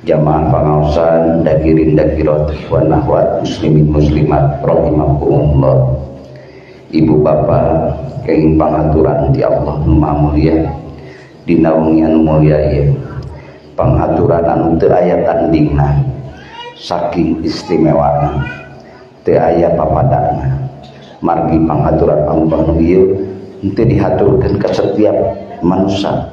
jamaah pangaosan dakirin dakirat wan nahwat muslimin muslimat rahimakumullah. Ibu bapak kenging pangaturan ti Allah nu Maha Mulia dina wengi anu mulia ieu, pangaturan anu teu aya tandingna saking istimewana, teu aya papadana. Margi pangaturan anu ieu henteu dihaturkeun ka setiap manusia,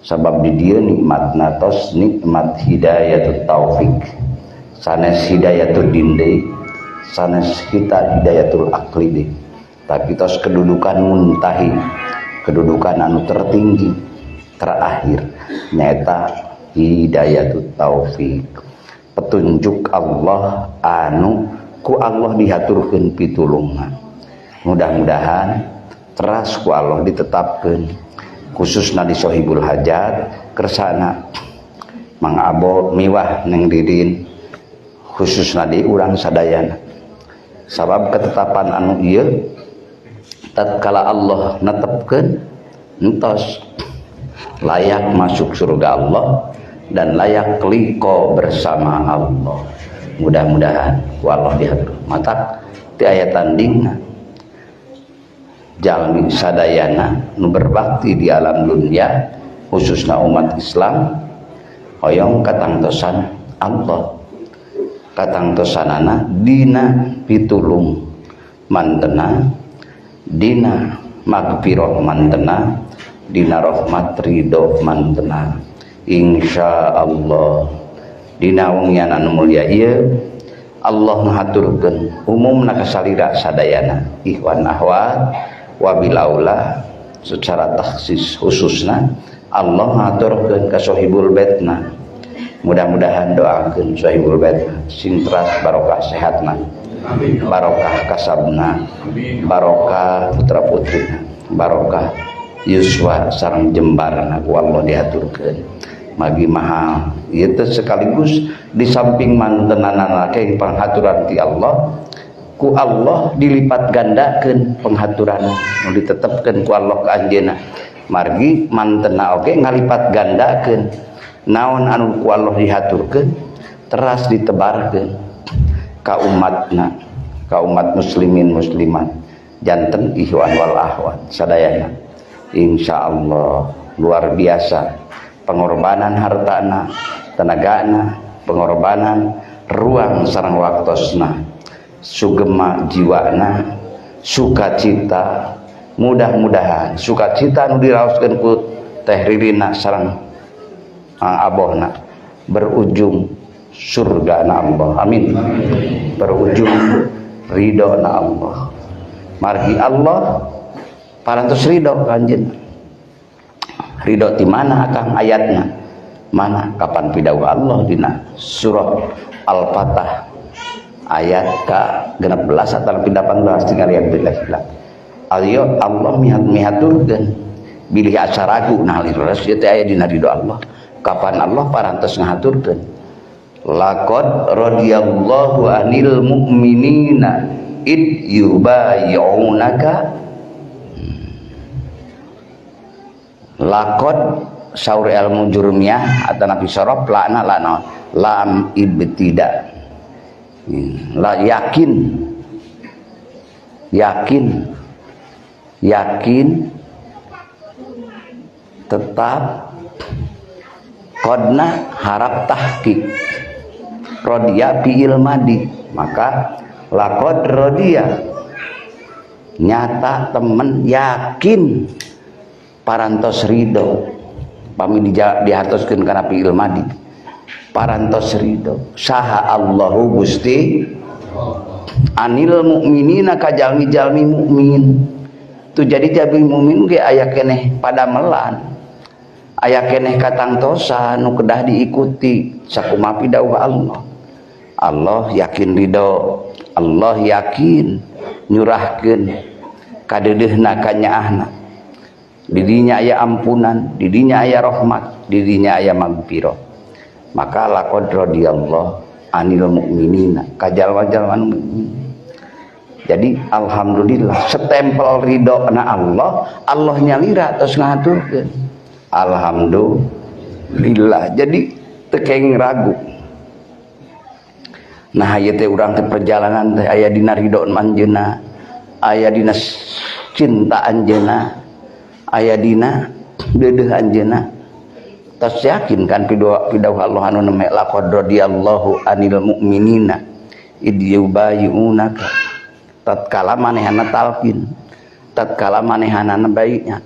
sabab di dieu nikmatna tos nikmat hidayatut taufik, sanes hidayatul dinde, sanes hidayatul akli deh. Tapi tos kedudukan muntahi, kedudukan anu tertinggi terakhir nyata hidayatut taufik, petunjuk Allah anu ku Allah dihaturkeun pitulungna. Mudah-mudahan teras ku Allah ditetapkeun khususna di Sohibul Hajat kersana Mang Abo miwah Neng Didin, khususna di urang sadayana, sabab ketetapan anu ieu tatkala Allah netepkeun entos layak masuk surga Allah dan layak liko bersama Allah. Mudah-mudahan ku Allah diatur matak ti aya tandingna jalmi sadayana nu berbakti di alam dunia khususna umat Islam hoyong katangtosan Allah, katangtosanana dina pitulung mantena, dina magfirah mantena, dina rahmat ridho mantena, insyaallah. Dina wengian anu mulia ieu Allah ngaturkeun umumna kasalira sadayana ikhwan akhwat, wabil aula secara taksis khususna Allah ngaturkeun ka Sohibul Baitna. Mudah-mudahan doakeun Sohibul Baitna sintras barokah sehatna, barokah kasabna, barokah putra putrina, barokah yuswa sareng jembarna ku Allah diaturkeun magi mahal. Ieu teh sekaligus di samping mantenanana ke panghaturan ti Allah, ku Allah dilipat gandakeun penghaturan nu ditetepkeun ku Allah ka anjeunna. Margi mantena oge ngalipat gandakeun naon anu ku Allah dihaturkeun teras ditebarkeun ka umatna, ka umat muslimin muslimat janten ikhwan wal akhwat sadayana. Insyaallah luar biasa pengorbanan hartana, tenagana, pengorbanan ruang sareng waktosna, sugema jiwana, sukacita. Mudah-mudahan sukacita nu diraoskeun ku Teh Ririna sareng abohna berujung surgana Allah, amin. Berujung ridhona Allah. Margi Allah parantos ridho kanjeun. Ridho di mana akang ayatna? Mana kapan pidawuh Allah dina surah Al-Fatah ayat ke-16 atau 18 tinggal lihat billah. Ayo Allah mihaturkeun bilih asa ragu nah liras teh aya dina ridho Allah. Kapan Allah parantos ngahaturkeun? Laqad radhiyallahu 'anil mu'minina id yubayyi'unaka. Laqad saur ilmu jurumiyah atau nabi sorof lana lam ibtida la yakin tetap kodna harap tahqiq rodiya fi'il madi, maka laqad rodiya nyata temen yakin parantos ridho pami dihartoskeun kana fi'il madi parantos ridho saha Allahu Gusti anil mukminina ka jalmi-jalmi mukmin. Tu jadi jalmi mukmin ge aya keneh padamelan, aya keneh katangtosan nu kedah diikuti sakumaha pidawuh Allah. Allah yakin ridho, Allah yakin nyurahkeun kadeudeuhna ka nyaahna. Didinya aya ampunan, didinya aya rahmat, didinya aya magfirah. Maka laqad radhiyallahu anil mu'minina kajalwa-jalwa mukmin. Jadi alhamdulillah setempel ridho na Allah, Allah nyalira terus ngaturkeun. Alhamdulillah. Jadi teu kenging ragu. Nah ieu teh urang teh perjalanan teh aya dina ridho anjeunna, aya dina cinta anjeunna, aya dina deudeuh anjeunna. Tas yakin kan pidawuh Allah anu neme laqad radiyallahu anil mu'minina id yubayyi'unaka, tatkala manehna talqin, tatkala manehna baiknya,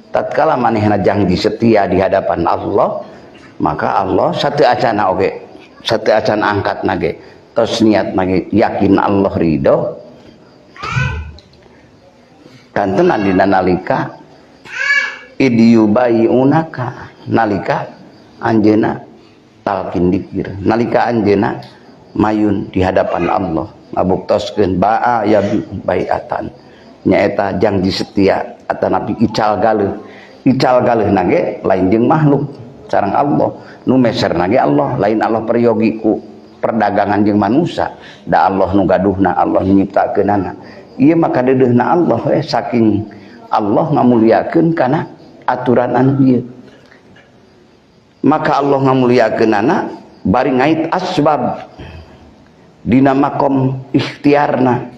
tatkala manehna janji setia di hadapan Allah, maka Allah sateu acana oge, sateu acan angkatna ge, tos niat mage yakin Allah ridho. Kantenan dina nalika idyubayunaka, nalika anjeuna talqin dikir, nalika anjeuna mayun di hadapan Allah ngabuktoskeun ba'a ya baiatan, nyaeta janji setia atanapi ical galeuh nage lain jeung makhluk sareng Allah, nu meserna ge Allah, lain Allah peryogi ku perdagangan jeung manusia, da Allah nu gaduhna, Allah nyiptakeunana. Ieu maka deudeuhna Allah saking Allah ngamuliakeun kana aturan anu ieu. Maka Allah ngamuliakeunana bari ngait asbab dina makom ikhtiarna,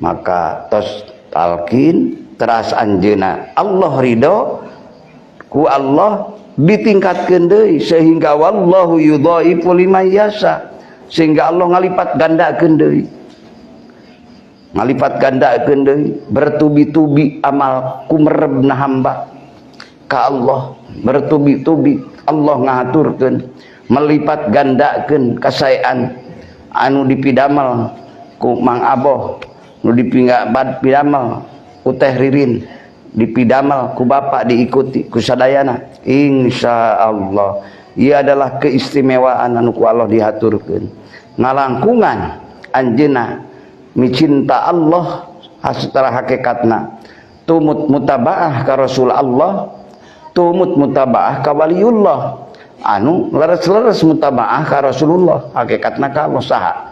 maka tos talqin teras anjeuna Allah ridho ku Allah ditingkatkeun deui sehingga wallahu yudhaifu liman yasha, sehingga Allah ngalipat gandakeun deui, ngalipat gandakeun deui bertubi-tubi amal kumerebna hamba ka Allah, bertubi-tubi Allah ngaturkeun melipat gandakeun kasaean anu dipidamel ku Mang Aboh, nu dipidamel ku Teh Ririn, dipidamel ku Bapak, diikuti ku sadayana, insyaallah ieu adalah keistimewaan anu ku Allah dihaturkeun. Ngalangkungan anjeunna micinta Allah secara hakikatna, tumut mutabaah ka Rasul Allah, tumut mutabaah ka waliullah, anu leres-leres mutabaah ka Rasulullah, hakikatna ka Allah saha?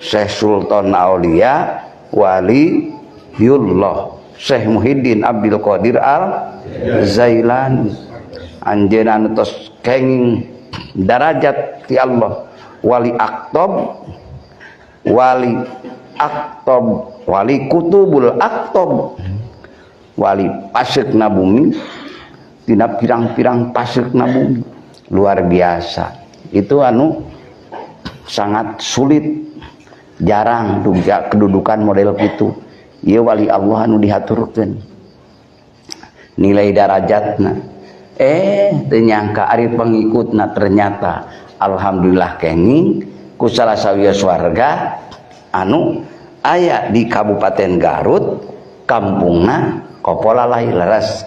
Syekh Sultan Aulia Waliyullah Syekh Muhyiddin Abdul Qadir Al-Zailani, anjeunna anu tos kenging darajat ti Allah, wali aktob, wali kutubul aktob, wali paseukna bumi tina pirang-pirang paseukna bumi, luar biasa. Itu anu sangat sulit, jarang duga kedudukan model kitu. Ieu wali Allah anu dihaturkeun nilai darajatna, teu nyangka ari pengikutna ternyata alhamdulillah kenging ku salah sawios warga anu aya di Kabupaten Garut, kampungna Kopolalay, leres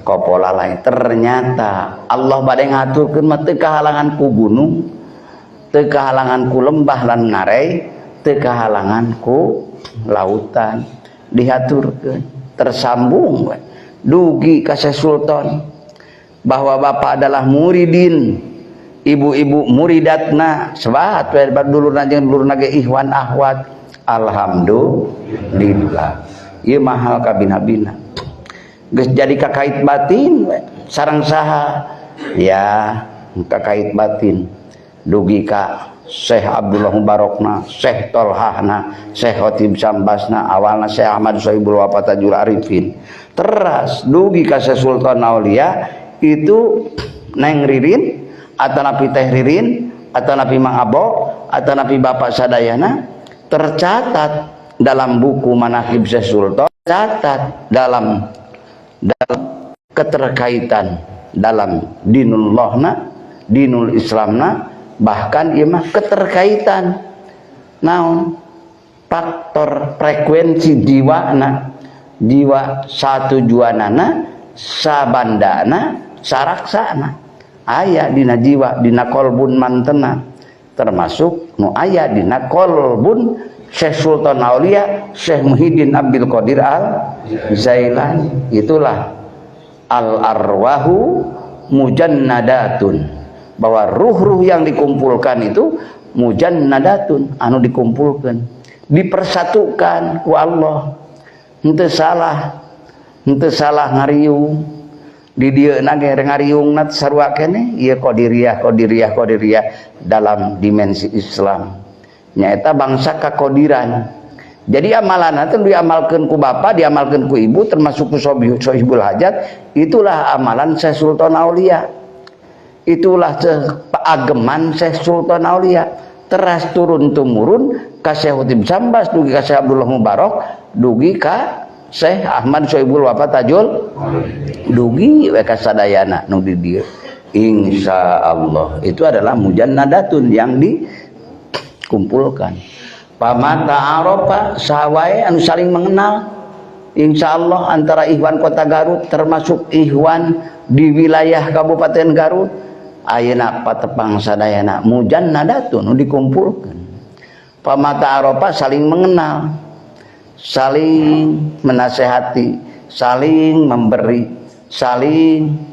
Kopolalay. Ternyata Allah bade ngaturkeun mah teu kahalangan ku gunung, teu kahalangan ku lembah lan ngarei, teu kahalangan ku lautan, dihaturkeun tersambung we. Dugi ka Syekh Sultan bahwa bapak adalah muridin, ibu-ibu muridatna, sebat we dulurna jeung dulurna ge ikhwan ahwat. Alhamdulillah ieu mahal ka bina-bina geus jadi kakait batin we. Sareng saha ya kakait batin, dugi ka Syekh Abdullah Mubarakna, Syekh Tolhahna, Syekh Khotib Sambasna, awalna Syekh Ahmad Sohibul Wafatajul Arifin, teras dugi ka Syekh Sultan Aulia itu Neng Ririn atanapi Teh Ririn atanapi Mang Abo atanapi Bapak sadayana, tercatat dalam buku Manaqib Syekh Sultan, tercatat dalam keterkaitan dalam dinullahna, dinul Islamna, bahkan ieu mah keterkaitan naon faktor frekuensi jiwana, jiwa satujuanana, sabandana, saraksana aya dina jiwa, dina kolbun mantena, termasuk nu aya dina kolbun Syekh Sultan Aulia Syekh Muhyiddin Abdul Qadir Al-Zailani. Itulah al-arwahu mujannadatun, bahwa ruh-ruh yang dikumpulkan itu mujannadatun, anu dikumpulkan, dipersatukan ku Allah. Henteu salah ngariung, di dieu na ge ngariungna sarua keneh ieu qadiriyah dalam dimensi Islam nyaeta bangsa kakodiran. Jadi amalan itu diamalkan ku bapak, diamalkan ku ibu, termasuk ku sohibul hajat. Itulah amalan Syekh Sultan Aulia. Itulah ageman Syekh Sultan Aulia. Teras turun tumurun ka Syekh Hutib Sambas, dugi ka Syekh Abdullah Mubarak, dugi ka Syekh Ahmad Sohibul Wafat Tajul, dugi ka sadayana nu di dieu. Insyaallah itu adalah mujannadatun yang dikumpulkan. Pamata Aropa sahawae anu saling mengenal, insyaallah antara ikhwan kota Garut termasuk ikhwan di wilayah Kabupaten Garut ayeuna patepang sadayana mujannadatun dikumpulkan. Pamata Aropa saling mengenal, saling menasehati, saling memberi, saling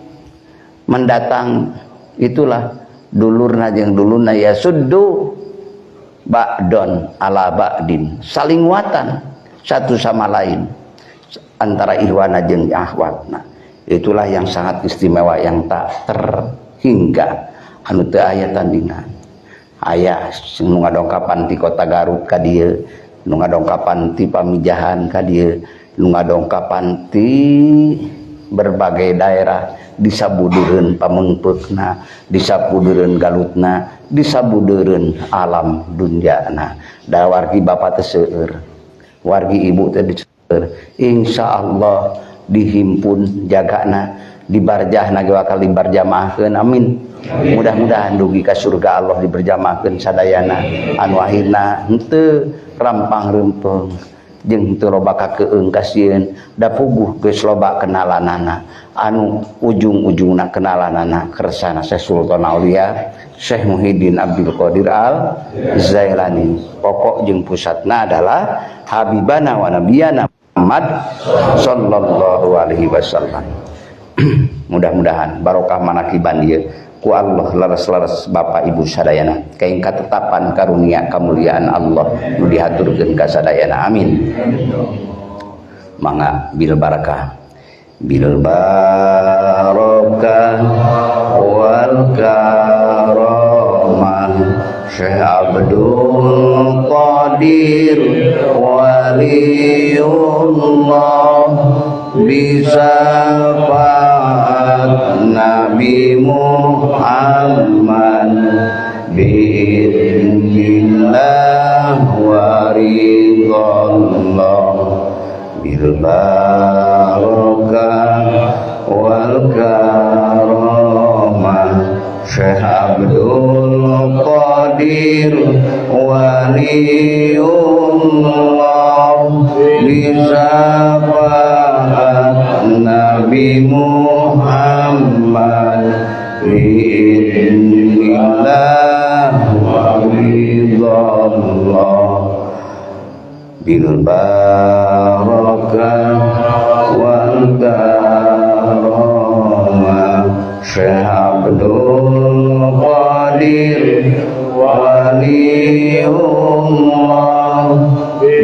mendatang. Itulah dulurna jeung dulurna ya suddu ba'don ala ba'din, saling nguatan satu sama lain antara ikhwana jeung akhwatna. Itulah yang sangat istimewa yang tak terhingga anu teu aya tandingan. Aya nu ngadongkapan ti kota Garut ka dieu, nu ngadongkapan ti Pamijahan ka dieu, nu ngadongkapan ti berbagai daerah, disabudureun pamengpeukna, disabudureun galutna, disabudureun alam dunyana. Da wargi bapak teh seueur, wargi ibu teh seueur. Insyaallah dihimpun jagana, dibarjahna ge bakal dibarjamaahkeun. Amin. Mudah-mudahan dugi ka surga Allah diberjamaahkeun sadayana anu akhirna henteu rampang reumpeng jeung teu loba kakeung kasieun da puguh geus loba kenalanana anu ujung-ujungna kenalanana kersana Syekh Sultan Aulia Syekh Muhyiddin Abdul Qadir Al Zailani. Pokok jeung pusatna adalah habibana wa nabiyana Muhammad sallallahu alaihi wasallam. Mudah-mudahan barokah manakiban ieu ku Allah laras-laras bapak ibu sadayana kaing katetapan karunia kamuliaan Allah nu dihaturkeun ka sadayana. Amin. Mangga bil barakah wal karamah Syekh Abdul Qadir waliullah bisyafaat Nabi Muhammad biidznillah wa ridallah bil barakah wal karamah Syekh Abdul Qadir waliullah bisyafaat Nabi Muhammad biidznillah wa ridallah bil barakah wal karamah Syekh Abdul Qadir waliullah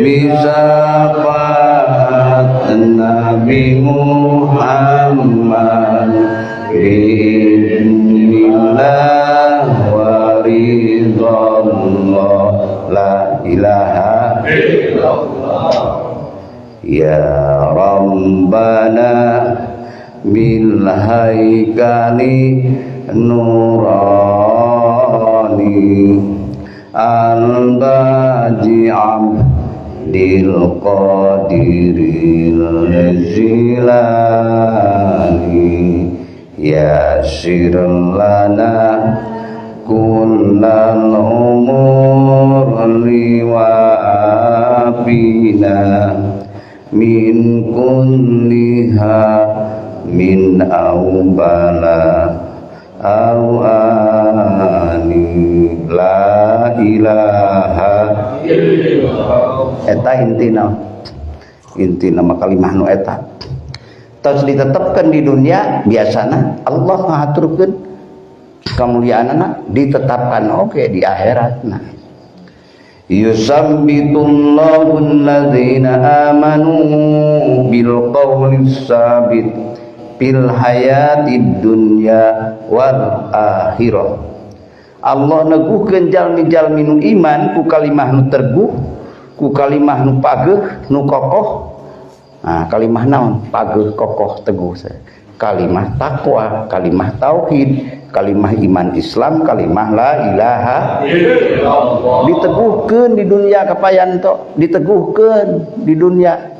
bisyafaat Nabi Muhammad biidznillah wa ridallah la ilaha illallah ya Rabbana bil haikali nurani al-baji'am dil qadiril zilani yasir lana kullal umur liwa'afina min kulliha min awbala awani la ilaha illallah. Eta intina makalimah nu eta terus ditetapkan di dunia biasana Allah ngaturkeun kamuliaanna ditetapkan oke di akhiratna. Yusabbitullahu alladzina amanu bil qawli sabit fil hayatid dunya wal akhirah. Allah neguhkeun jalmi-jalmi nu iman ku kalimah nu terguh, ku kalimah nu pageuh nu kokoh. Nah, kalimah naon? Pageuh, kokoh, teguh. Kalimah takwa, kalimah tauhid, kalimah iman Islam, kalimah la ilaha illallah. Diteguhkeun di dunia kapayan tok, diteguhkeun di dunia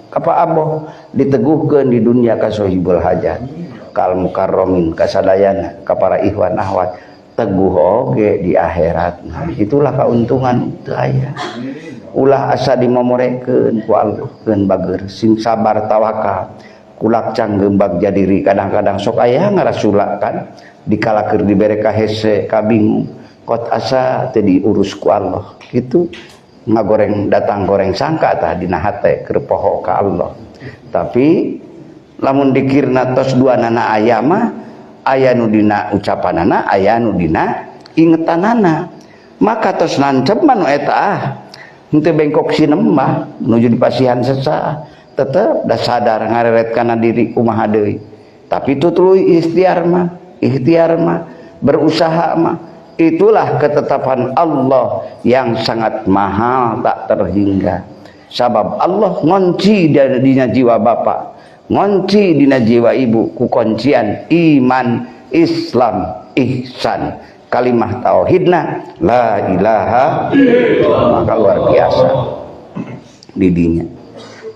kapa aboh, diteguhkeun di dunia ka sohibul hajat, kal mukarramin kasadayana, ka para ikhwan ahwat, teguh oge di akhirat. Nah, itulah keuntungan teu aya. Ulah asa dimomorekeun ku Allah keun bager, sing sabar tawakal. Kulak canggembag jadiri kadang-kadang sok aya ngarasulakan dikala keur dibere ka hese kabingung kot asa teu diurus ku Allah. Kitu ngagoreng datang goreng sangka tah dina hate keur poho ka Allah. Tapi lamun dikirna tos duanana aya mah aya nu dina ucapanana, aya nu dina ingetanana. Maka tos nancep mah nu eta henteu bengkok sinem mah nuju dipasihan sesa, tetep dah sadar ngareret kana diri kumaha deui. Tapi itu tuluy ikhtiar mah berusaha mah itulah ketetapan Allah yang sangat mahal tak terhingga. Sabab Allah ngunci dina jiwa bapa, ngunci dina jiwa ibu ku kuncian iman, Islam, ihsan, kalimah tauhidna la ilaha illallah. Maka luar biasa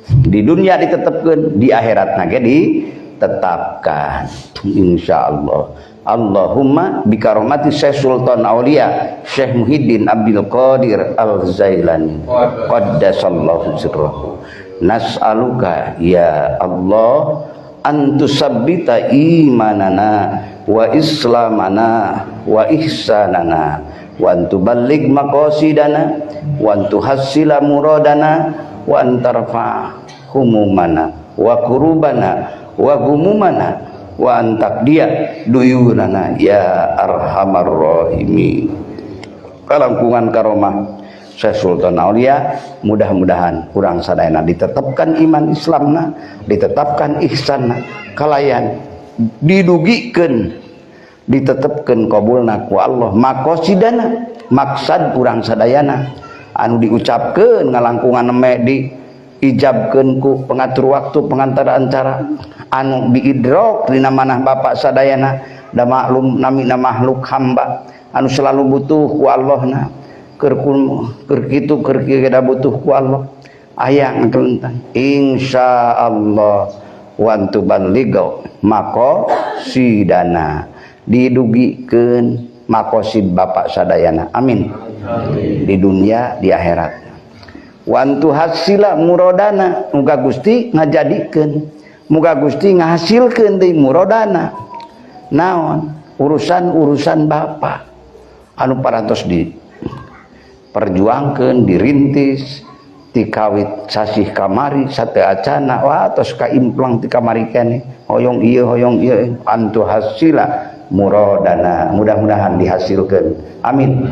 di dunia ditetapkan, di akhirat nage ditetapkan insyaallah. Allahumma bikaromati Syekh Sultan Aulia Syekh Muhyiddin Abdul Qadir Al-Zailani qaddasallahu sirrahu, nas'aluka ya Allah antusabbita imanana wa islamana wa ihsanana wa antuballigh maqasidana wa antuhassila muradana wa antarfa humumana wa kurubana wa gumumana wa antakdia duyunana ya arhamar rahimin. Kalangkungan karomah Syekh Sultan Aulia, mudah-mudahan kurang sadayana ditetapkan iman Islamna, ditetapkan ihsanna, kalayan didugikeun ditetapkan qabulna ku Allah, maqasidana maksad kurang sadayana anu diucapkeun ngalangkungan eme diijabkeun ku pengatur waktu pengantara acara anu diidrok dina manah bapak sadayana da maklum namina makhluk hamba anu selalu butuh ku Allahna keur kitu keur kita butuh ku Allah aya ngakelentang insyaallah wa antuballighu maqasidana didugikeun maqasid bapak sadayana amin di dunia di akhirat. Wantu hasila murodana, muga Gusti ngajadikeun, muga Gusti ngahasilkeun deui murodana. Naon urusan-urusan bapak anu parantos di perjuangkeun, dirintis, tikawit sasih kamari sate acana wah tos kaimplang ti kamari keneh hoyong ieu antu hasila muradana, mudah-mudahan dihasilkan amin.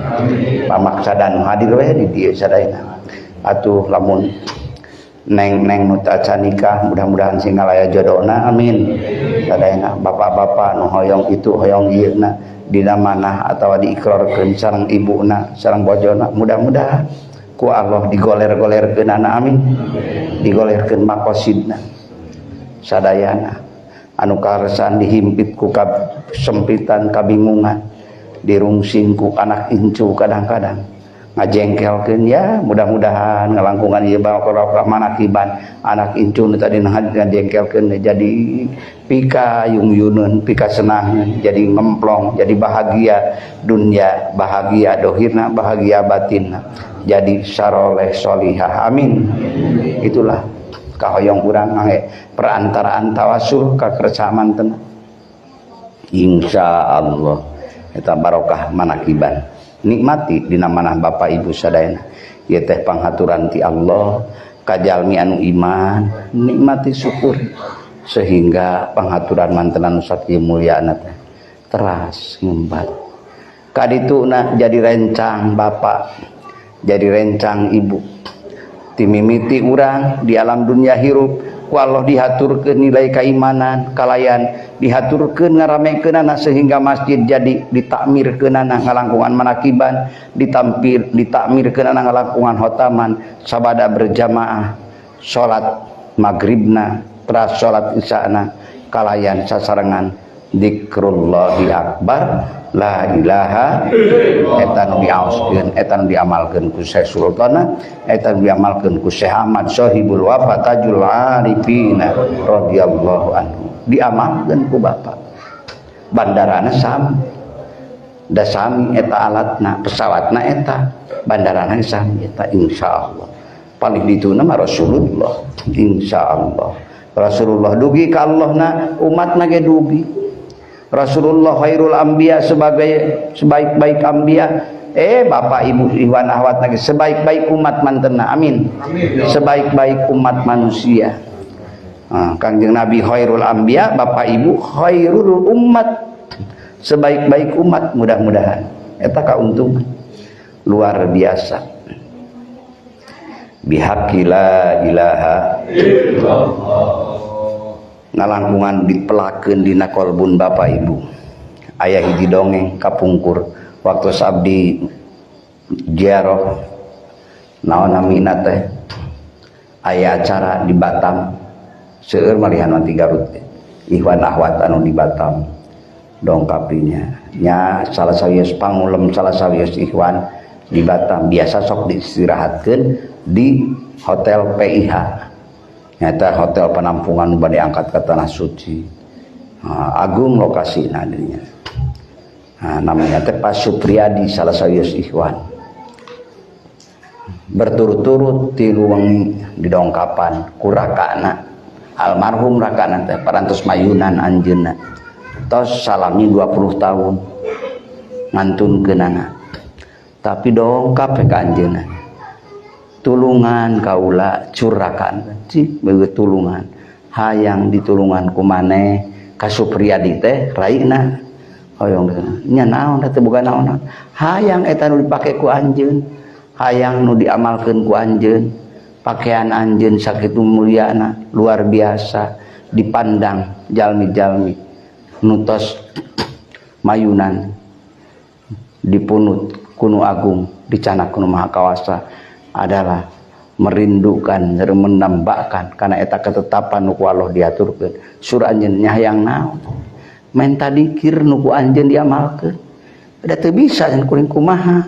Pamaksadan hadir we di dieu sadayana atuh lamun neng nu taca nikah mudah-mudahan sing ngalaya jodohna amin. Sadayana bapak-bapak nu hoyong itu hoyong ieu na dina manah atawa diikrarkeun sareng ibuna sareng bojona mudah-mudahan ku Allah digoler-golerkeun amin, digolerkeun maqasidna sadayana anu karesan dihimpit ku sempitan kabingungan dirungsing ku anak incu kadang-kadang ngajengkelkeun ya mudah-mudahan ngalangkungan ieu barokah manakiban anak incu nu tadi ngajengkelkeun jadi pika yung-yuneun pika senang jadi ngemplong jadi bahagia dunia bahagia dohirna bahagia batinna jadi saroleh solihah amin. Itulah kahoyong urang ngangge perantaraan tawasul ka kersaman tenan insyaallah eta barokah manakiban nikmati dina manah bapak ibu sadayana ieu teh panghaturan ti Allah ka jalmi anu iman nikmati syukur sehingga panghaturan mantenan sakieu mulyana teh teras ngumbat kadituna jadi rencang bapak jadi rencang ibu timimiti urang di alam dunia hirup ku Allah dihaturkeun nilai keimanan kalayan dihaturkeun ngaramekeunana sehingga masjid jadi ditakmirkeunana ngalangkungan manakiban ditakmirkeunana ngalangkungan hotaman sabada berjamaah salat maghribna teras salat isyana kalayan sasarengan dzikrullahi akbar la ilaha etan diaoskeun etan diamalkeun ku Syekh Sultana etan diamalkeun ku Syekh Ahmad Sohibul Wafa Tajul Arifina radhiyallahu anhu diamalkeun ku bapak bandarana sami da sami eta alatna pesawatna eta bandarana sami eta insyaallah paling dituna mah Rasulullah insyaallah Rasulullah dugi ka Allahna umatna ge dugi Rasulullah khairul anbiya sebagai sebaik-baik anbiya bapak ibu ikhwan akhwat lagi sebaik-baik umat mantenna amin sebaik-baik umat manusia Kangjeng Nabi khairul anbiya bapak ibu khairul umat sebaik-baik umat mudah-mudahan eta kauntungan luar biasa bihaqqi la ilaha illallah ngalangkungan dipelakeun dina kolbun bapak ibu aya hiji dongeng kapungkur waktu sabdi ziarah naon namina teh aya acara di Batam seueur malihan nanti Garut ikhwan akhwat anu di Batam dongkapinya nya salah sawius pangulem salah sawius ikhwan di Batam biasa sok diistirahatkeun di hotel PIH nyata hotel penampungan bade angkat ke tanah suci agung lokasi nadinya namanya teh Pak Supriyadi salah sawius ikhwan berturut-turut tilu wengi didongkapan ku rakana almarhum rakana teh parantos mayunan anjeunna tos salami 20 tahun ngantunkeunana tapi dongkap ka anjeunna tulungan kaula curakan cik beut tulungan hayang ditulungan ku maneh ka Supriyadi teh raina hoyong nya naon teh bukan naon hayang eta nu dipake ku anjeun hayang nu diamalkeun ku anjeun pakaian anjeun sakitu mulyana luar biasa dipandang jalmi-jalmi nu tos mayunan dipunut kunu agung dicanak kunu maha kawasa adalah merindukan dan menambahkan karena eta ketetapan nuku Allah diaturkeun surah anjeun nya hayang naon main tadikir nuku anjeun diamalkeun da teu bisa cenah kuring kumaha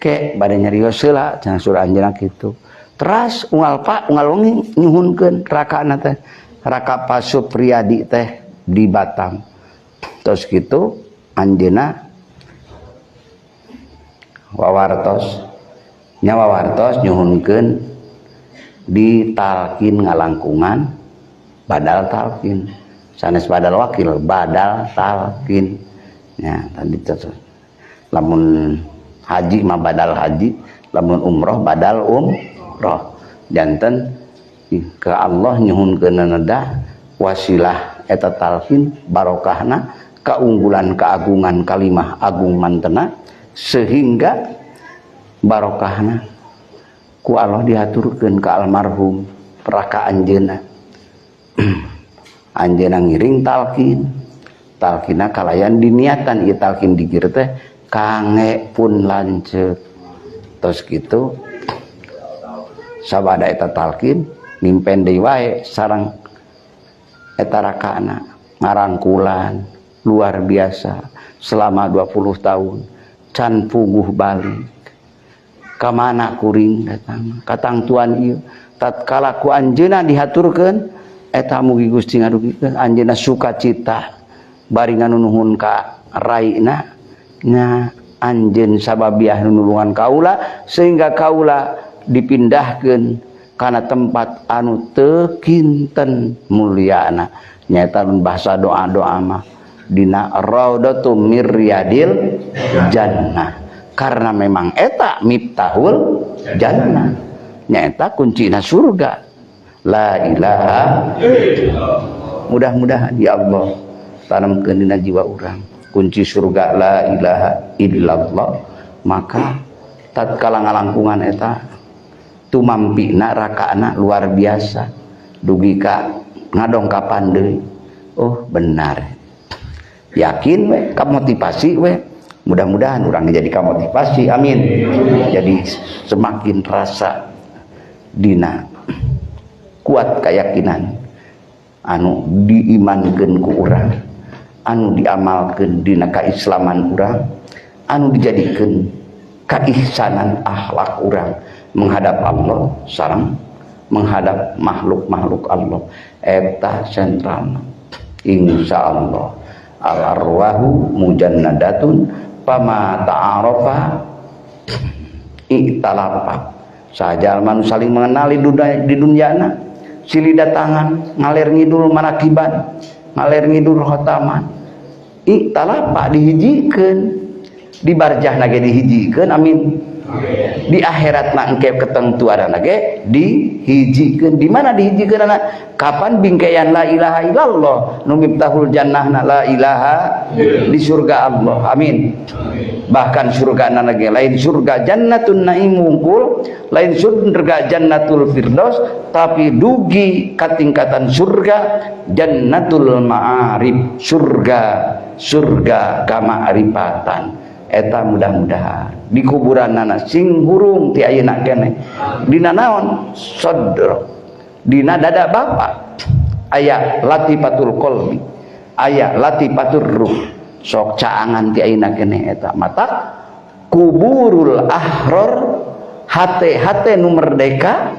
ke bade nyarios heula cenah surah anjeun kitu teras unggal wengi nyuhunkeun rakana teh raka Pak Supriyadi teh di Batam terus kitu anjeunna wawartos nyuhunkeun di talkin ngalangkungan badal talkin sanes badal wakil badal talkin ya tadi terus lamun haji mah badal haji lamun umroh badal umroh janten ke Allah nyuhunkeunana da wasilah eta talkin barokahna keunggulan keagungan kalimah agung mantena sehingga barokahna ku Allah diaturkeun ka almarhum raka anjeunna anjeunna ngiring talkina kalayan diniatan ieu talkin dikir teh kange pun lanceuk tos kitu sabada eta talkin mimpen deui wae sareng eta rakana ngarangkulan luar biasa selama 20 tahun can puguh balik kamana kuring datang katang tuan ieu tatkala ku anjeunna dihaturkeun eta mugi Gusti ngadugikeun anjeunna sukacita bari nganunuhun ka raina nya anjeun sababiah nulungan kaula sehingga kaula dipindahkeun kana tempat anu teu kinten mulyana nyaeta bahasa doa-doa mah dina raudhatum mir riyadil jannah karena memang eta miftahul jannah nyaeta kuncina surga la ilaha illallah mudah-mudahan ya Allah tanamkeun dina jiwa urang kunci surga la ilaha illallah maka tatkala ngalangkungan eta tumampina rakaana luar biasa dugi ka ngadongkapan deui. Oh benar, yakin we, kamotivasi we. Mudah-mudahan orang jadi kamotivasi, amin. Jadi semakin rasa dina kuat keyakinan anu diimankeun ku urang, anu diamalkeun dina kaislaman urang, anu dijadikeun kaihsanan akhlak urang menghadap Allah sareng menghadap makhluk-makhluk Allah. Eta sentralna insyaallah al arwahu mujannadatun pama ta'arafa iktalafa. Saja manu saling mengenali di dunyana silih datangan ngalir ngidul manakiban ngalir ngidul khotaman iktalafa dihijikeun di barjahna ge dihijikeun amin. Di akhirat na engke ketentuan ge dihijikeun. Di mana dihijikeun na? Kapan bingkaian la ilaha illallah nu miftahul jannahna la ilaha di surga Allah, amin. Bahkan surga na ge lain surga jannatun naim wungkul, lain surga jannatul firdaus, tapi dugi katingkatan surga jannatul ma'arif, surga kamaarifatan. Eta mudah-mudahan di kuburan nana sing hurung ti ayeuna keneh dina naon sadr dina dada bapak aya latifatul qalbi aya latifatur ruh sok caangan ti ayeuna keneh eta mata kuburul ahrar hate-hate nu merdeka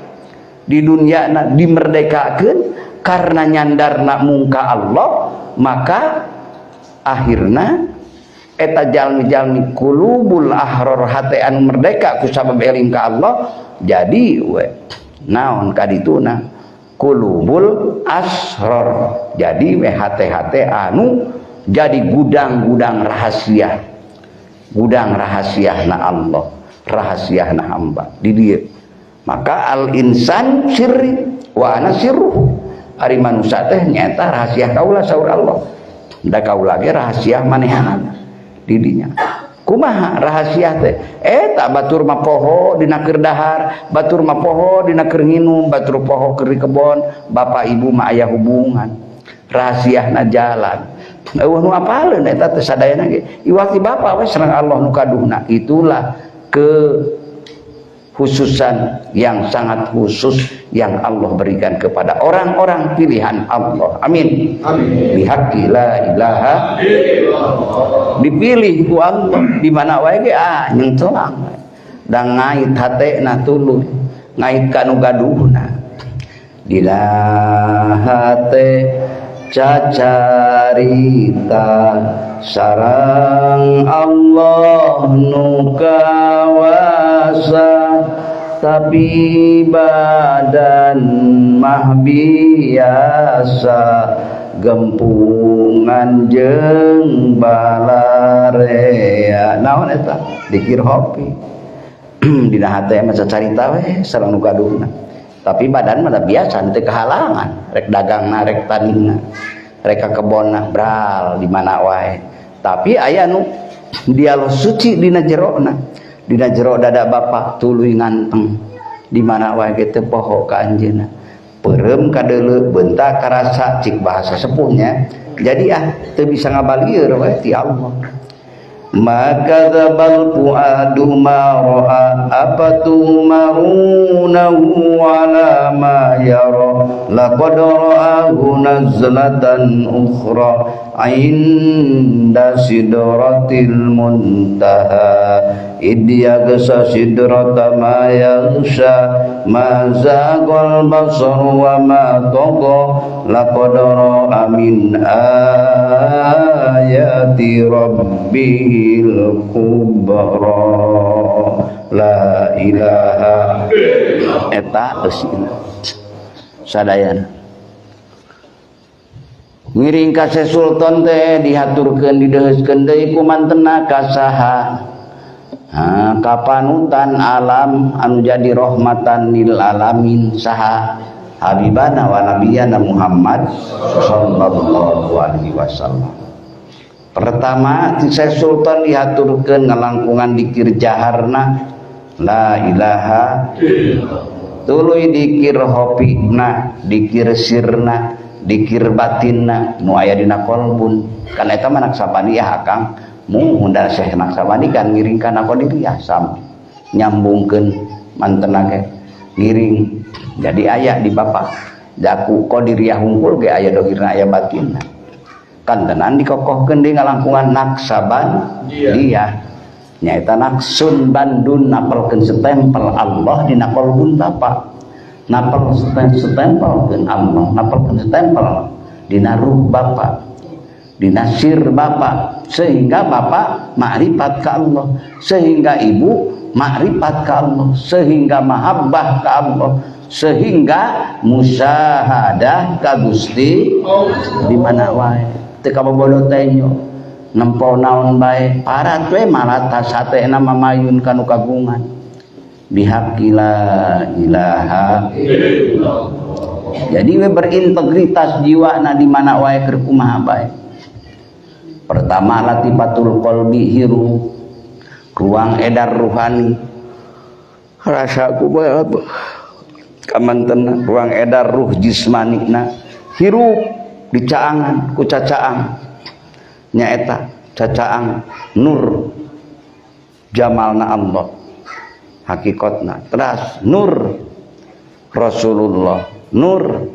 di dunia dimerdekakeun karena nyandarna mungka Allah, maka akhirna eta jalmi-jalmi kulubul ahrar hate anu merdeka ku sabab eling ka Allah jadi we naon kadituna kulubul asrar, jadi we hate-hate anu jadi gudang-gudang rahasia, gudang rahasiana Allah, rahasiana hamba di dieu. Maka al insan sirri wa ana sirruh, ari manusia teh nyata rahasia kaula saur Allah, da kaula ge rahasia manehanana didinya. Kumaha rahasia teh eta batur mah poho dina keur dahar, batur mah poho dina keur nginum, batur poho keur di kebon, bapak ibu mah aya hubungan, rahasiana jalan. Eueuh nu apaleun eta teh sadayana ge iwati bapak we sareng Allah nu kaduhna. Itulah kekhususan yang sangat khusus yang Allah berikan kepada orang-orang pilihan Allah, amin. Bihaqqi la ilaha illallah, dipilih ku Allah di mana wae ge nyengcelang da ngait hatena tuluy ngait kanu gaduhna dina hate cacarita sareng Allah nu kawasa, tapi badan mah biasa gempungan jeung balarea. Naon eta dikir hopi dina hate mah cacarita we sareng nu gaduhna, tapi badan mah biasa teu kehalangan rek dagangna rek taningna rek ka kebonna bral di mana wae, tapi aya nu dialog suci dina jerona, dina jero dada bapak tuluy nganteng di mana wae ge teu poho ka anjeunna, peureum ka deuleu beuntak ka rasa cik bahasa sepuhnya, jadi teu bisa ngabalieur we ti Allah. Maka dzabal fuadu ma ra'a afatumarunahu ala ma yara laqad ra'ahu nazlatan ukhra inda sidratil muntaha id yaghsha sidrata ma yaghsha ma zaghal basar wa ma tagha laqad ra'a min ayati rabbih kubra la ilaha eta eusina sadayana ngiring ka Sultan teh dihaturkeun dideuskeun deui ku mantenna ka saha ka panutan alam anu jadi rahmatan lil alamin saha habibana wa nabiyana Muhammad sallallahu alaihi wasallam. Pertama ti Sultan dihaturkeun ngalangkungan dikir jaharna la ilaha illallah tuluy dikir hopina, dikir sirna, dikir batinna nu aya dina qalbun. Kan eta mah naksabani ya Kang, mun da Syekh naksabani kan ngiring kana qadiriyah sam nyambungkeun mantena ge ngiring. Jadi aya di Bapak jaku qadiriyah hungkul ge aya dohirna aya batinna. Kan tenan dikokohkeun di ngalangkungan naksaban dia nyaeta naksun bandun napelkeun stempel Allah dina qalbun Bapak, napel stempelkeun Allah, napelkeun stempel dina ruh Bapak, dina sir Bapak, sehingga Bapak makrifat ka Allah, sehingga ibu makrifat ka Allah, sehingga mahabbah ka Allah, sehingga musyahadah ka Gusti di mana wae teu kabobodo teh nya nempo naon bae parat we malah tasatena mamayun kanu kagungan bihaqila ilaha illallah. Jadi we berintegritas jiwana di mana wae keur kumaha bae. Pertama latifatul qalbi hiru ruang edar ruhani rasaku bae kamanten ruang edar ruh jismanina hirup dicaangan ku cacaang nyaeta cacaang nur jamalna Allah hakikatna, teras nur Rasulullah, nur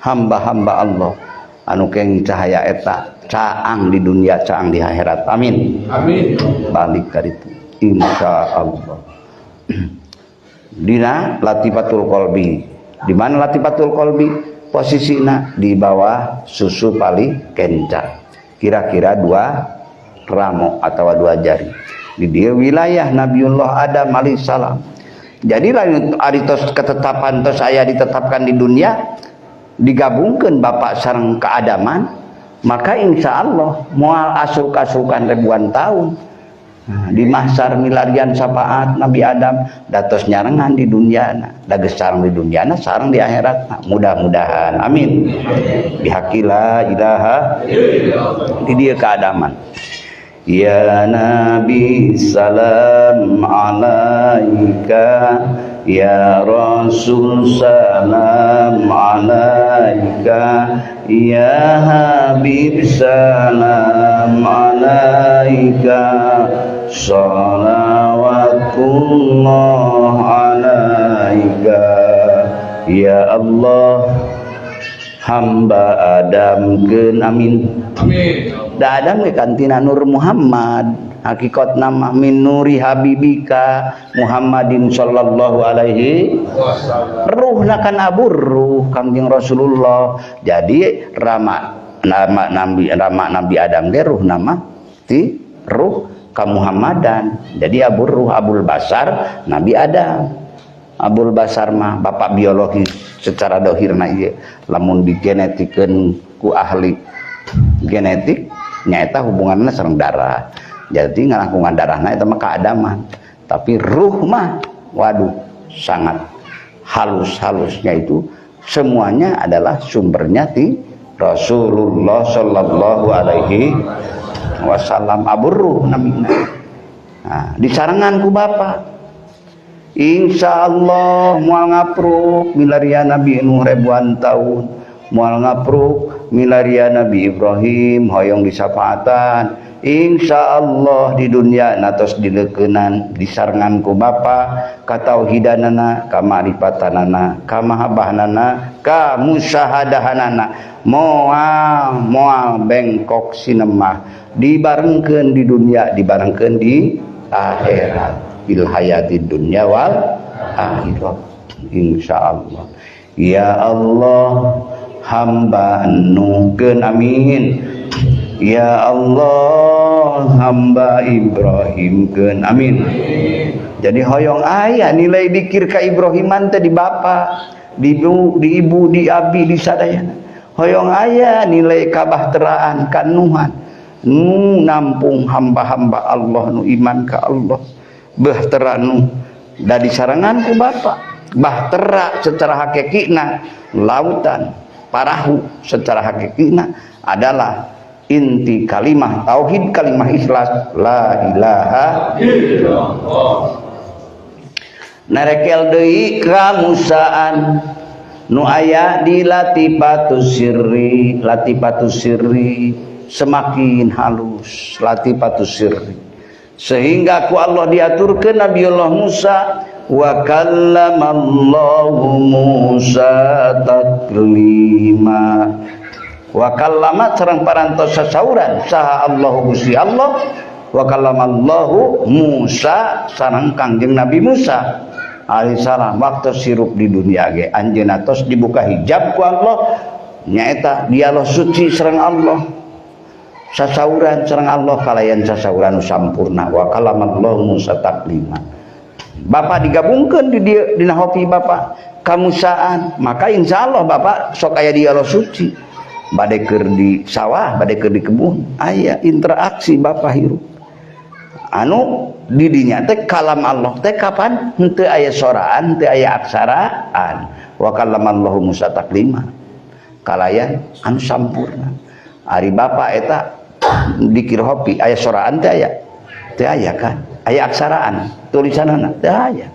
hamba-hamba Allah anu keng cahaya eta caang di dunia caang di akhirat. Amin amin. Balik ka ditu insyaallah. Dina latifatul qalbi, di mana latifatul qalbi posisina di bawah susu pali kenca, kira-kira 2 ramo atau 2 jari di dia wilayah Nabiullah Adam alaihissalam. Jadi lain aritos ketetapan tos saya ditetapkan di dunia digabungkan Bapak sareng keadaman, maka insya Allah moal asuk-asukan ribuan tahun. Nah, di mahsyar milarian syafaat Nabi Adam datos nyarengan di dunia dages sareng di dunia sareng di akhirat. Nah, mudah-mudahan amin bihaqila ilaha di dia keadaman. Ya Nabi salam alaika, ya Rasul salam alaika, ya Habib salam alaika, salawatullah alaika. Ya Allah hamba Adam amin amin. Da Adam ge kantina Nur Muhammad, hakikat nama min nuri habibika Muhammadin sallallahu alaihi wasallam. Ruhna kan abur ruh Kangjeng Rasulullah. Jadi nama Nabi Adam ge ruh nama ti ruh ka Muhammadan. Jadi abur ruh Abul Basar Nabi Adam. Abul Basar mah bapak biologi secara dohirna ieu lamun digenetikeun ku ahli genetik nyaeta hubunganna sareng darah. Jadi ngalangkungan darahna eta mah keadaman. Tapi ruh mah waduh sangat halus-halusnya itu semuanya adalah sumbernya di Rasulullah sallallahu alaihi wasallam abur ruh namina. Nah, disarengan ku Bapak. Insyaallah moal ngapruk milarian Nabi Nuh ribuan tahun, moal ngapruk milarian Nabi Ibrahim hoyong disafaatan. Insyaallah di dunia natos dileukeunnan disarengan ku Bapa ka tauhidanana, ka ma'rifatanana, ka mahabbahanana, ka musyahadahanana. Moal bengkok sinemah dibarengkeun di dunia, dibarengkeun di akhirat. Fil hayati dunya wal akhirat insyaallah. Ya Allah hamba nukeun amin. Ya Allah hamba Ibrahimkeun amin. Jadi hoyong aya nilai dikir ka Ibrahiman teh di bapa, di ibu, di abi, di sadayana. Hoyong aya nilai kabahteraan ka Nuhan. Nampung hamba-hamba Allah nu iman ka Allah. Bahtera nu da disarangan ku Bapak. Bahtera secara hakikina lautan, parahu secara hakikina adalah inti kalimah tauhid, kalimah ikhlas la ilaha illallah. narekel deui kamusaan nu aya di latifatus sirri semakin halus latifatus sirri sehingga ku Allah diaturkeun Nabiullah Musa wa kallamallahu Musa taklima wa kallama sareng parantos sasauran saha Allah Gusti Allah wa kallamallahu Musa sareng Kangjeng Nabi Musa alaihissalam waktu sirup di dunia ge anjeunna tos dibuka hijab ku Allah nyaeta dialog suci sareng Allah sasauran sareng Allah kalayan sasauran nu sampurna wa kalamallahu Musa taklima Bapak digabungkeun di dieu dina hopi Bapak kamusaan maka insyaallah Bapak sok aya dialog suci bade keur di sawah bade keur di kebun aya interaksi Bapak hirup anu didinya teh kalam Allah teh kapan henteu aya soraan teu aya aksaraan wa kallamallahu Musa taklima kalayan anu sampurna ari Bapak eta dikir hopi aya soraan teh aya kan aya aksaraan tulisanana teh aya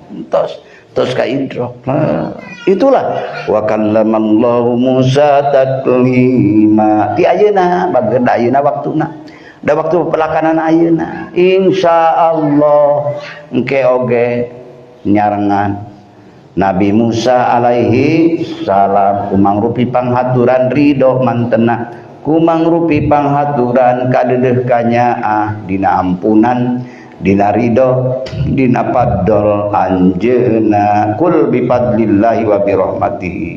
tos ka idrok itulah wa kallamallahu Musa taklima ti ayeuna bageun ayeuna waktuna da waktu pelakanan ayeuna insyaallah engke oge nyarengan Nabi Musa alaihi salam kumangrupi panghaturan ridho mantena kumangrupi panghaturan kadeudeuk kanyaah dina ampunan dina ridho dina paddol anjeunna kul bi fadlillahi wa bi rahmatihi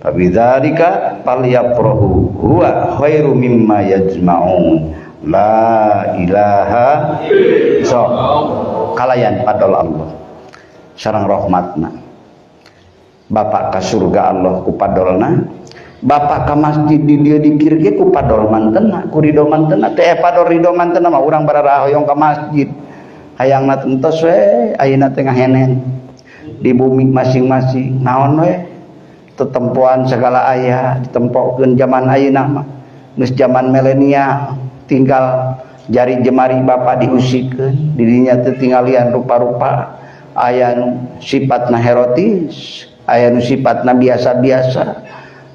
fa bidzalika falyafrahu huwa khairu mimma yajma'un la ilaha so kalayan padol Allah sareng rahmatna Bapak ka surga Allah ku padolna Bapak ka masjid di dieu dikir ge ku padol mantena ku ridho mantena teh padol ridho mantena mah urang barara hoyong ka masjid hayangna entos we ayeuna teh ngahenen di bumi masing-masing naon we tetempoan segala aya ditempokeun zaman ayeuna mah geus zaman milenial tinggal jari jemari Bapak diusikeun dirinya teh tinggalian rupa-rupa aya nu sifatna erotis aya nu sifatna biasa-biasa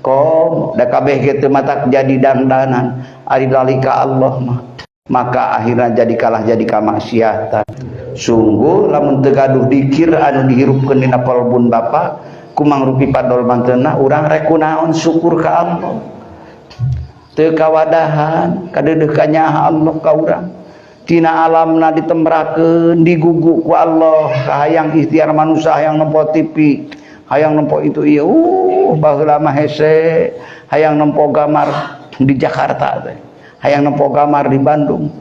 kom da kabeh ge teu matak jadi dandanan ari dalika Allah maka akhirnya jadi kalah jadi kamaksiatan sungguh lamun teu gaduh dikir anu dihirupkeun dina qalbun Bapak kumangrupi padol manteuna urang rek kunaon syukur ka Allah teu kawadahan kadeudeuk kanyaah Allah ka urang tina alamna ditembrakeun digugu ku Allah hayang ikhtiar manusia hayang nempo TV hayang nempo itu ieu baheula mah hese hayang nempo gamar di Jakarta teh hayang nempo gamar di Bandung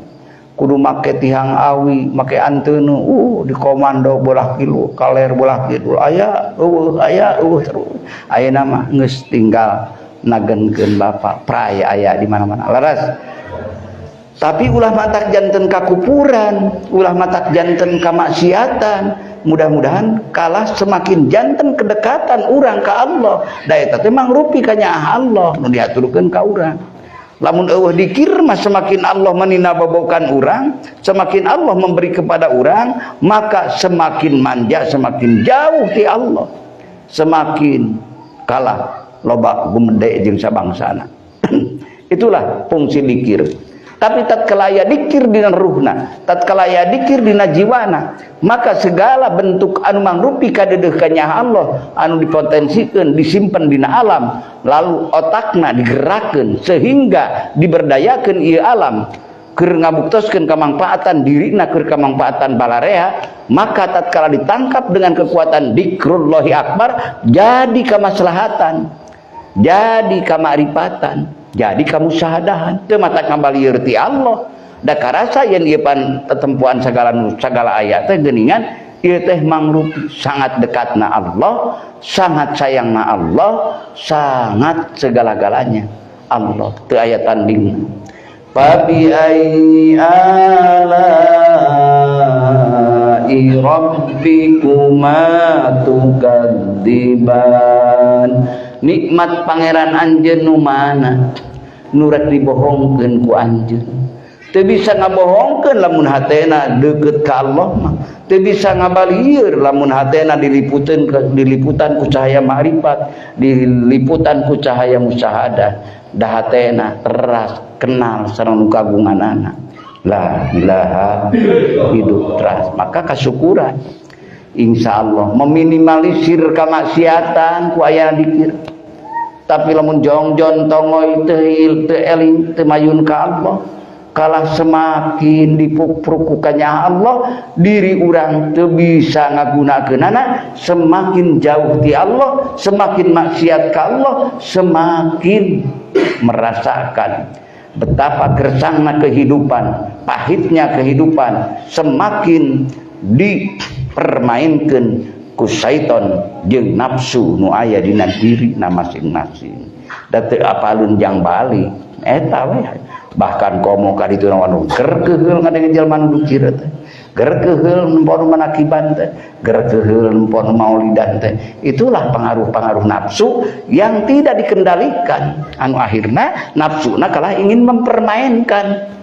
kudu make tihang awi make anteunu di komando bolah kilu kaler bolah kilu aya terus ayeuna mah geus tinggal nagenkeun Bapak pray aya di mana-mana laras tapi ulah matak janten kakupuran ulah matak janten kamaksiatan mudah-mudahan kalah semakin janten kedekatan urang ka Allah da eta teh mangrupi kanyaah Allah nu diaturkeun ka urang lamun eueuh dikir mah semakin Allah menina bobokan urang semakin Allah memberi kepada urang maka semakin manja semakin jauh ti Allah semakin kalah loba gumede jeung sabangsana itulah fungsi dikir tapi tatkala aya dikir dina ruhna tatkala aya dikir dina jiwana maka segala bentuk anu mangrupi kadeudeuk kanyaah Allah anu dipotensikeun disimpen dina alam lalu otakna digerakkeun sehingga diberdayakeun ieu alam keur ngabuktoskeun kamangpaatan dirina keur kamangpaatan balarea maka tatkala ditangkap dengan kekuatan dzikrullahi akbar jadi kamaslahatan jadi kamarifatan jadi kamusyahadahan teu mata kambalieur ti Allah da karasa yen ieu pan tetempuan sagala ayat teh geuningan ieu teh mangrupi sangat dekatna Allah sangat sayangna Allah sangat segala-galanya Allah teu aya tandingna fa bi ayyi ala'i rabbikuma tukadziban nikmat pangeran anjeun nu mana nu rek dibohongkeun ku anjeun teu bisa ngabohongkeun lamun hatena deukeut ka Allah mah, teu bisa ngabalieur lamun hatena diliputan ku cahaya ma'rifat, diliputan ku cahaya musyahadah, da hatena teras kenal sareng nu kagunganana. La ilaha hidup teras. Maka kasyukuran insyaallah meminimalisir kamaksiatan ku aya dikir. Tapi lamun jongjon tongoy teu eling teu mayun ka Allah, kalah semakin dipuprukukannya Allah, diri urang teu bisa ngagunakeunana, semakin jauh ti Allah, semakin maksiat ka Allah, semakin merasakan betapa gersangna kehidupan, pahitnya kehidupan, semakin dipermainkan ku syaiton jeung nafsu nu aya dina dirina masing-masing. Da teu apalun jang balik eta we. Bahkan komo ka ditu anu ger keheul ngadenge jelema nu dukir teh, ger keheul empon manakiban teh, ger keheul empon maulidan teh. Itulah pengaruh-pengaruh nafsu yang tidak dikendalikan, anu akhirna nafsuna kalah ingin mempermainkan.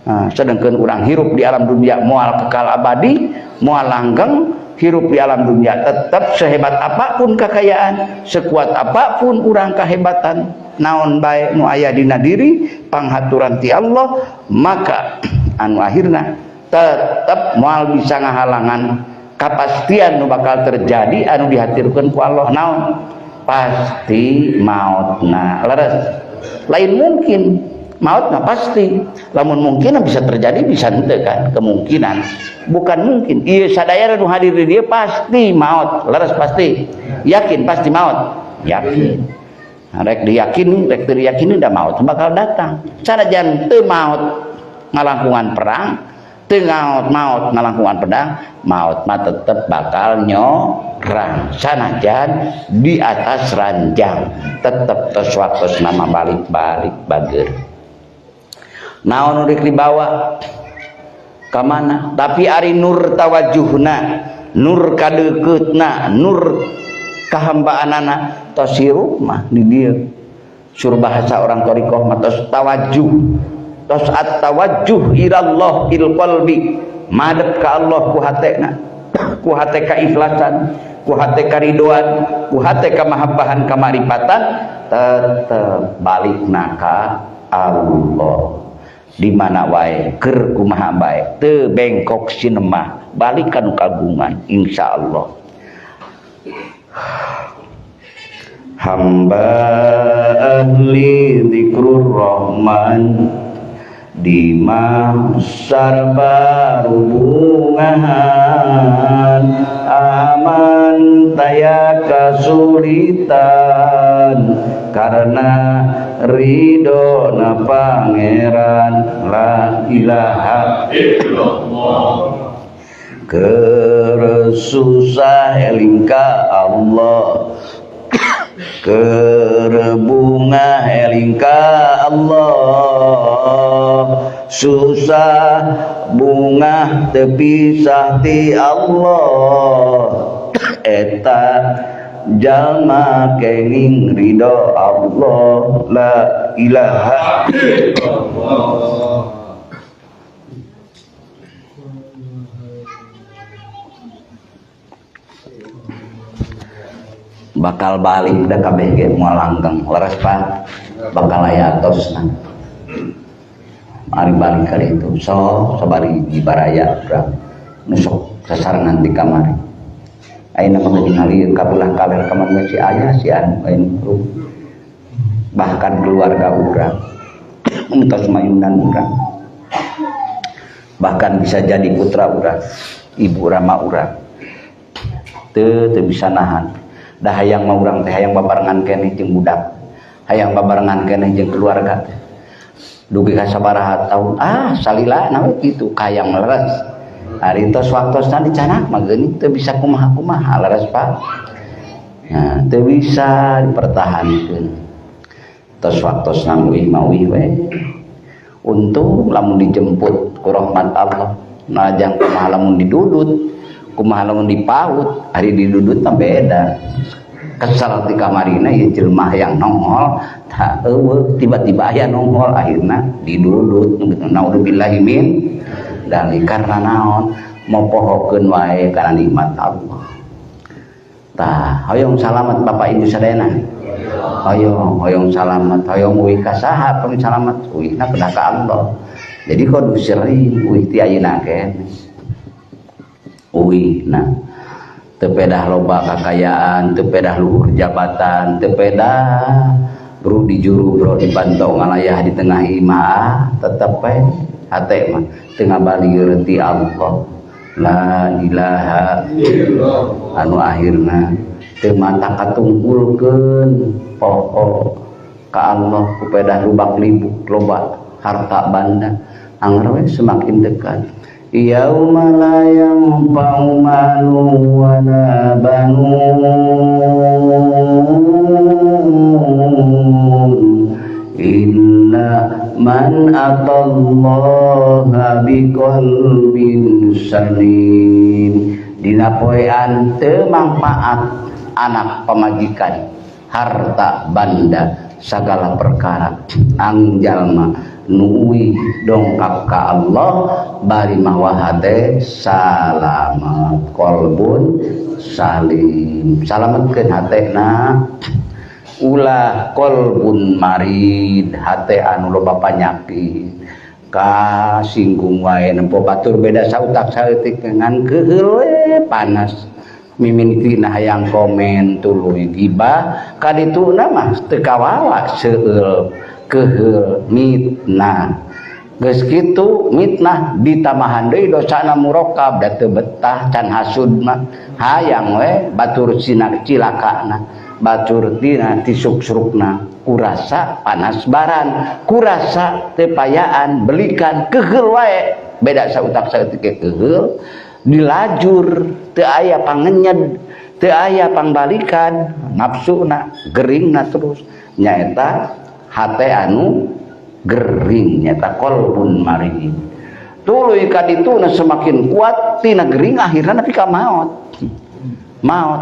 Nah, sedangkan orang hirup di alam dunia moal kekal abadi, moal langgeng, hirup di alam dunia tetap sehebat apapun kekayaan, sekuat apapun urang kehebatan, naon bae nu aya dina diri panghaturan ti Allah, maka anu akhirna tetap moal bisa ngahalangan kapastian nu bakal terjadi anu dihatirkeun ku Allah. Naon? Pasti mautna. Leres. Lain mungkin mautna pasti, lamun mungkin bisa terjadi bisa henteu kan, kemungkinan bukan mungkin. Ieu sadaya nu hadir di dieu pasti maut, leres pasti. Yakin pasti maut, yakin. Nah, rek diyakini, rek teu diyakini da maut bakal datang. Sanajan teu maut ngalangkungan perang, teu maut ngalangkungan pedang, maut mah tetep bakal nyorang. Sanajan di atas ranjang, tetep tos waktos nama balik-balik bager. Naon udah dibawa ke mana? Tapi ari nur tawajuhna, nur kadeuketna, nur kahambaanana tos hirup mah di dieu. Sur bahasa orang thariqah mah tos tawajuh. Tos at-tawajjuh ilallah il qalbi. Madep ka Allah ku hatena. Ku hate ka ikhlasan, ku hate ka ridhoan, ku hate ka mahabbahan kamarifatan, tetep balikna ka Allah. Di mana wae keur kumaha bae teu bengkok sinemah balik ka nu kagungan insyaallah. Hamba ahli zikrur rahman di mahsyar barhubungan aman taya kasulitan karena ridona pangeran. La ilaha illallah. Keresusah eling ka Allah, kerebunga eling ka Allah, susah bunga tepisah ti Allah, eta jalma kenging ridho Allah. La ilaha illallah. Bakal balik da kabeh ge moal langgeng leres pan bakal aya tosna ari balik ka ditu so sabari dibaraya urang nu sok sasarengan di kamari ayeuna mah ningali kabelah kaler kamari si aya si anu bahkan keluarga urang entos mayunan urang bahkan bisa jadi putra urang ibu rama urang teu bisa nahan. Dah hayang mah urang teh hayang babarengan keneh jeung budak, hayang babarengan keneh jeung keluarga teh. Dugi ka sabaraha taun, salila nawe kitu kayang leres. Ari tos waktosna dicanak mah geuning teu bisa kumaha-kumaha leres Pak. Nah, teu bisa dipertahankeun. Tos waktosna mauih we. Untung lamun dijemput ku rahmat Allah, najang kumaha lamun didudut. Kumaha lamun dipaut, hari didudut mah beda. kesal di kamarina ya jelmah yang nongol tiba-tiba aya nongol akhirna didudut gitu. Naudzubillahi min dari karena naon mopohokeun wae kana nikmat Allah. Tah hoyong salamet Bapak Ibu sadayana. Hoyong salamet, hoyong uih ka saha pami salamet, uihna kedah ka Allah. Jadi kudu sering uih ti ayeuna keneh. Uihna tepedah loba kakayaan, tepedah luhur jabatan, tepedah bro di juru bro di pantau ngalayah di tengah imah, tetep hate mah tengah bali reuti Allah la ilaha illallah anu akhirna teu mata katungkulkeun poho ka Allah kupedah lubak libuk loba harta banda anggar we semakin dekat. Yauma la yanfa'u malun wala banun illa man atallaha biqalbin salim. Dina poean teu mangpaat anak pamajikan harta banda sagala perkara ang jalma nuwi dongkap ka Allah bari mawahate salamet kolbun salim salametkeun hatena ulah kolbun marid hate anu loba panyakit kasinggung wae nempo batur beda sautak saeutik ngan keheul we panas miminitina hayang komen tuluy gibah kadituna mah teu kawawa seueul keheul mitnah geus kitu mitnah ditamahan deui dosana murokab da teu betah can hasud mah hayang we batur sina cilakana batur tina tisuk-surukna kurasa panas baran kurasa teu payaan belikan keheul wae beda sautak saeutik keheul dilajur teu aya pangenyed teu aya pangbalikan nafsuna geringna terus nyaeta hate anu gering nyata kolbun marid tuluy kadituna semakin kuat tina gering akhirna nepi ka maot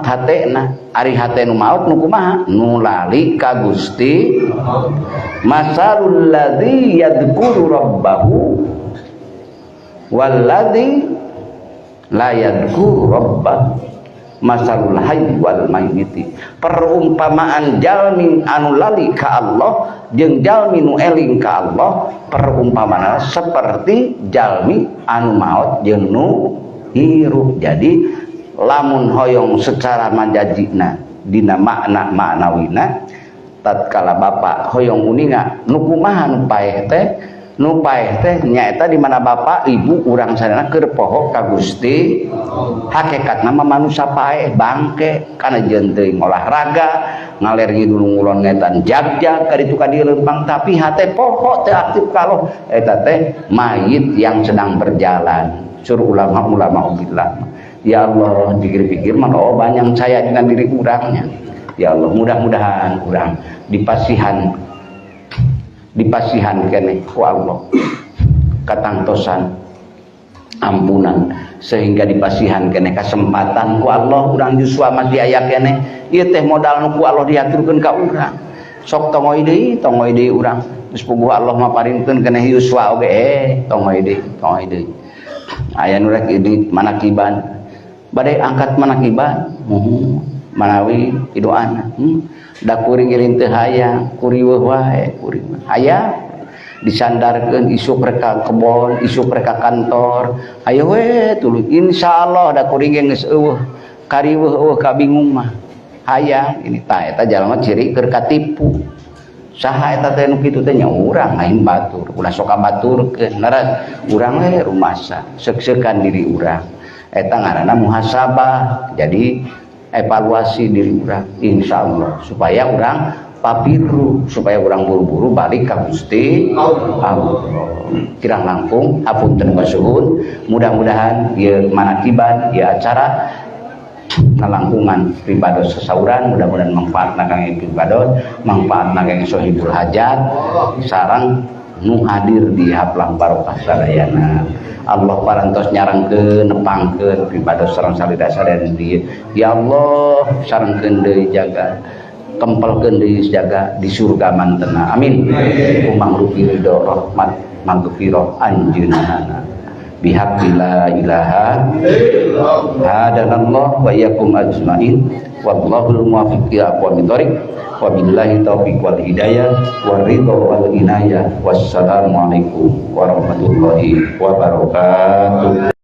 hatena ari hate nu maot nu kumaha nu lali ka Gusti masalul ladzi yadhkuru rabbahu walladzi la yadhkuru rabbahu masalul hayy wal mayyiti perumpamaan jalmi anu lali ka Allah jeung jalmi nu eling ka Allah perumpamaana seperti jalmi anu maot jeung nu hirup. Jadi lamun hoyong secara majazina dina makna maknawina tatkala bapak hoyong uninga nu kumaha nu paeh teh nyaeta di mana bapak ibu urang sadana keur poho ka Gusti hakikatna mah manusia paeh bangke kana jeung teuing olahraga ngaler ngidul ngulon ngetan jag-jag ka ditu ka dieu leumpang tapi hate poho teu aktif kalau eta teh mayit yang sedang berjalan. Suruh ulama-ulama billah ya Allah pikir-pikir mah banyak saya dengan diri urangnya ya Allah mudah-mudahan urang dipasihan kene ku Allah katangtosan ampunan sehingga dipasihan kene kesempatan ku Allah urang jusua mah diaya kene ieu teh modal nu ku Allah diaturkeun ka urang sok tongoy deui urang geus puguh Allah mah paringkeun kene yuswa oge tongoy deui aya nu rek ini manakiban bade angkat manakiban manawi idoana da kuring iring teu hayang kuriweuh wae kuring aya disandarkeun isuk reka kebon isuk reka kantor ayo we tuluy insyaallah da kuring geus eueuh kariweuh eueuh kabingung mah hayang ini tah eta jalma ciri keur katipu saha eta teh nu kitu teh nya urang lain batur ulah sok kabaturkeun naras urang we rumasa seuk-seukan diri urang eta ngaranna muhasabah. Jadi evaluasi diri urang insyaallah supaya urang papiru supaya urang buru-buru balik ka Gusti Allah. Kirang langkung hapunten basuhun mudah-mudahan ieu manakiban ieu acara nalangkungan pribados sesauran mudah-mudahan manfaatna kangge pribados manfaatna kangge sohibul hajat sareng nu hadir di haplang barokah sadayana. Allah parantos nyarangkeun nepangkeun pribadi sareng salida sadaya di ya Allah sarengkeun deui jaga kempelkeun deui jaga di surga mantena amin kumangrupi ridho rahmat maghfirah anjeunna bihaqqi la ilaha hadanallah wa iyyakum ajmain wallahul muwaffiq ila aqwamit thoriq wabillahi taufiq wal hidayah waridho wal inayah wassalamu alaikum warahmatullahi wabarakatuh.